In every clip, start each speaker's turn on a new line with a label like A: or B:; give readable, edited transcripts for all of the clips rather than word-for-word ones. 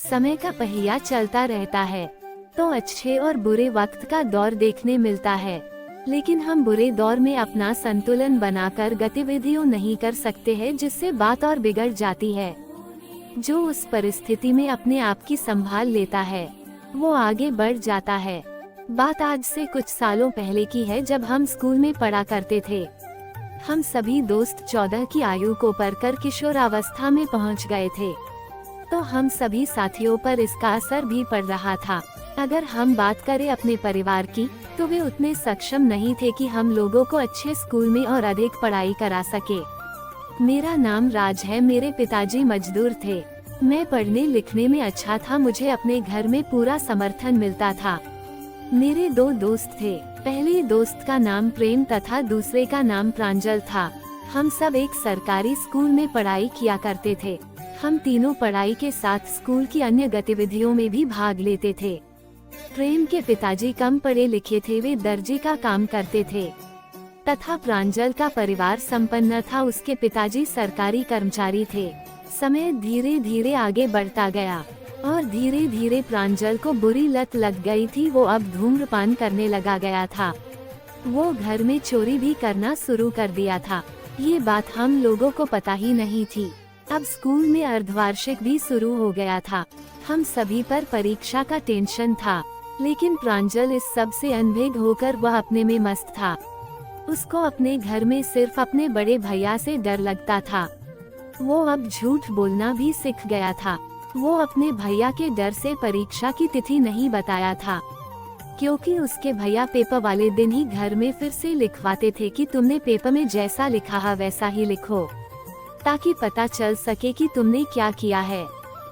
A: समय का पहिया चलता रहता है तो अच्छे और बुरे वक्त का दौर देखने मिलता है, लेकिन हम बुरे दौर में अपना संतुलन बनाकर गतिविधियां नहीं कर सकते हैं, जिससे बात और बिगड़ जाती है। जो उस परिस्थिति में अपने आप की संभाल लेता है वो आगे बढ़ जाता है। बात आज से कुछ सालों पहले की है, जब हम स्कूल में पढ़ा करते थे। हम सभी दोस्त 14 की आयु को पार कर किशोरावस्था में पहुंच गए थे, तो हम सभी साथियों पर इसका असर भी पड़ रहा था। अगर हम बात करें अपने परिवार की, तो वे उतने सक्षम नहीं थे कि हम लोगों को अच्छे स्कूल में और अधिक पढ़ाई करा सके। मेरा नाम राज है। मेरे पिताजी मजदूर थे। मैं पढ़ने लिखने में अच्छा था। मुझे अपने घर में पूरा समर्थन मिलता था। मेरे 2 दोस्त थे। पहले दोस्त का नाम प्रेम तथा दूसरे का नाम प्रांजल था। हम सब एक सरकारी स्कूल में पढ़ाई किया करते थे। हम तीनों पढ़ाई के साथ स्कूल की अन्य गतिविधियों में भी भाग लेते थे। प्रेम के पिताजी कम पढ़े लिखे थे, वे दर्जी का काम करते थे, तथा प्रांजल का परिवार संपन्न था। उसके पिताजी सरकारी कर्मचारी थे। समय धीरे धीरे आगे बढ़ता गया और धीरे धीरे प्रांजल को बुरी लत लग गई थी। वो अब धूम्रपान करने लगा गया था। वो घर में चोरी भी करना शुरू कर दिया था। ये बात हम लोगों को पता ही नहीं थी। अब स्कूल में अर्धवार्षिक भी शुरू हो गया था। हम सभी पर परीक्षा का टेंशन था, लेकिन प्रांजल इस सब से अनभिज्ञ होकर वह अपने में मस्त था। उसको अपने घर में सिर्फ अपने बड़े भैया से डर लगता था। वो अब झूठ बोलना भी सीख गया था। वो अपने भैया के डर से परीक्षा की तिथि नहीं बताया था, क्योंकि उसके भैया पेपर वाले दिन ही घर में फिर से लिखवाते थे कि तुमने पेपर में जैसा लिखा है वैसा ही लिखो, ताकि पता चल सके कि तुमने क्या किया है।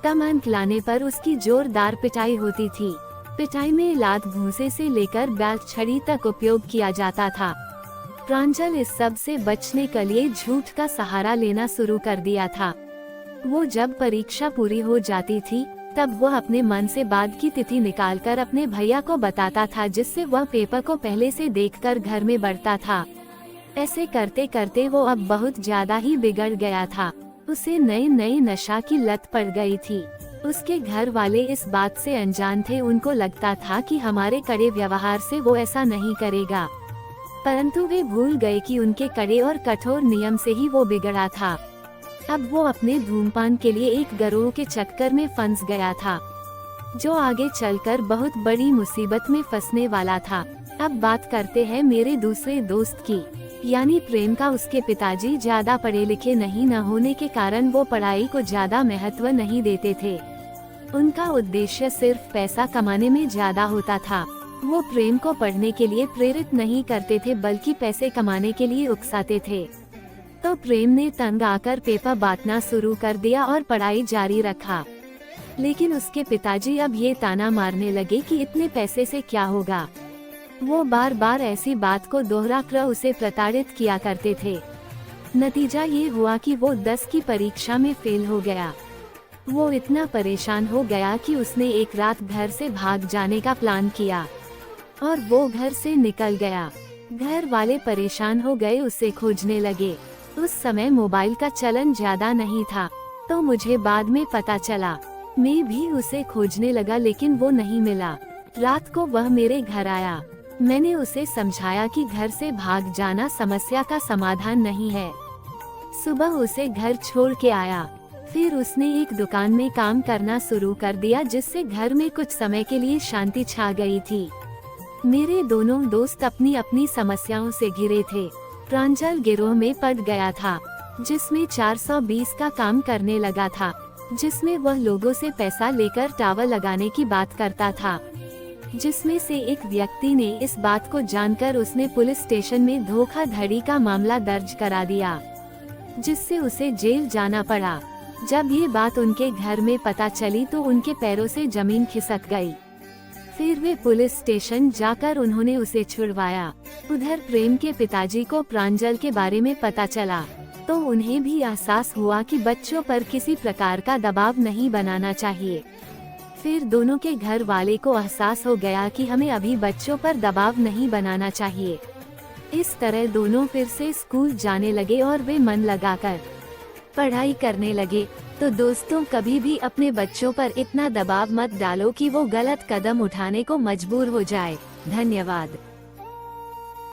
A: कम अंक लाने पर उसकी जोरदार पिटाई होती थी। पिटाई में लात भूसे से लेकर बैल छड़ी तक उपयोग किया जाता था। प्रांजल इस सब से बचने के लिए झूठ का सहारा लेना शुरू कर दिया था। वो जब परीक्षा पूरी हो जाती थी, तब वह अपने मन से बाद की तिथि निकालकर अपने भैया को बताता था, जिससे वह पेपर को पहले से देखकर घर में बढ़ता था। ऐसे करते करते वो अब बहुत ज्यादा ही बिगड़ गया था। उसे नई नई नशा की लत पड़ गई थी। उसके घर वाले इस बात से अनजान थे। उनको लगता था कि हमारे कड़े व्यवहार से वो ऐसा नहीं करेगा, परंतु वे भूल गए कि उनके कड़े और कठोर नियम से ही वो बिगड़ा था। अब वो अपने धूमपान के लिए एक गिरोह के चक्कर में फंस गया था, जो आगे चलकर बहुत बड़ी मुसीबत में फंसने वाला था। अब बात करते हैं मेरे दूसरे दोस्त की, यानी प्रेम का। उसके पिताजी ज्यादा पढ़े लिखे नहीं न होने के कारण वो पढ़ाई को ज्यादा महत्व नहीं देते थे। उनका उद्देश्य सिर्फ पैसा कमाने में ज्यादा होता था। वो प्रेम को पढ़ने के लिए प्रेरित नहीं करते थे, बल्कि पैसे कमाने के लिए उकसाते थे। तो प्रेम ने तंग आकर पेपर बांटना शुरू कर दिया और पढ़ाई जारी रखा। लेकिन उसके पिताजी अब ये ताना मारने लगे कि इतने पैसे से क्या होगा। वो बार बार ऐसी बात को दोहराकर उसे प्रताड़ित किया करते थे। नतीजा ये हुआ कि वो 10 की परीक्षा में फेल हो गया। वो इतना परेशान हो गया कि उसने एक रात घर से भाग जाने का प्लान किया और वो घर से निकल गया। घर वाले परेशान हो गए, उसे खोजने लगे। उस समय मोबाइल का चलन ज्यादा नहीं था, तो मुझे बाद में पता चला। मैं भी उसे खोजने लगा, लेकिन वो नहीं मिला। रात को वह मेरे घर आया। मैंने उसे समझाया कि घर से भाग जाना समस्या का समाधान नहीं है। सुबह उसे घर छोड़ के आया। फिर उसने एक दुकान में काम करना शुरू कर दिया, जिससे घर में कुछ समय के लिए शांति छा गई थी। मेरे दोनों दोस्त अपनी अपनी समस्याओं से घिरे थे। प्रांजल गिरोह में पड़ गया था, जिसमें 420 का काम करने लगा था, जिसमें वह लोगों से पैसा लेकर टावर लगाने की बात करता था। जिसमें से एक व्यक्ति ने इस बात को जानकर उसने पुलिस स्टेशन में धोखाधड़ी का मामला दर्ज करा दिया, जिससे उसे जेल जाना पड़ा। जब ये बात उनके घर में पता चली तो उनके पैरों से जमीन खिसक गई। फिर वे पुलिस स्टेशन जाकर उन्होंने उसे छुड़वाया। उधर प्रेम के पिताजी को प्रांजल के बारे में पता चला, तो उन्हें भी एहसास हुआ कि बच्चों पर किसी प्रकार का दबाव नहीं बनाना चाहिए। फिर दोनों के घर वाले को एहसास हो गया कि हमें अभी बच्चों पर दबाव नहीं बनाना चाहिए। इस तरह दोनों फिर से स्कूल जाने लगे और वे मन लगाकर पढ़ाई करने लगे। तो दोस्तों, कभी भी अपने बच्चों पर इतना दबाव मत डालो कि वो गलत कदम उठाने को मजबूर हो जाए। धन्यवाद।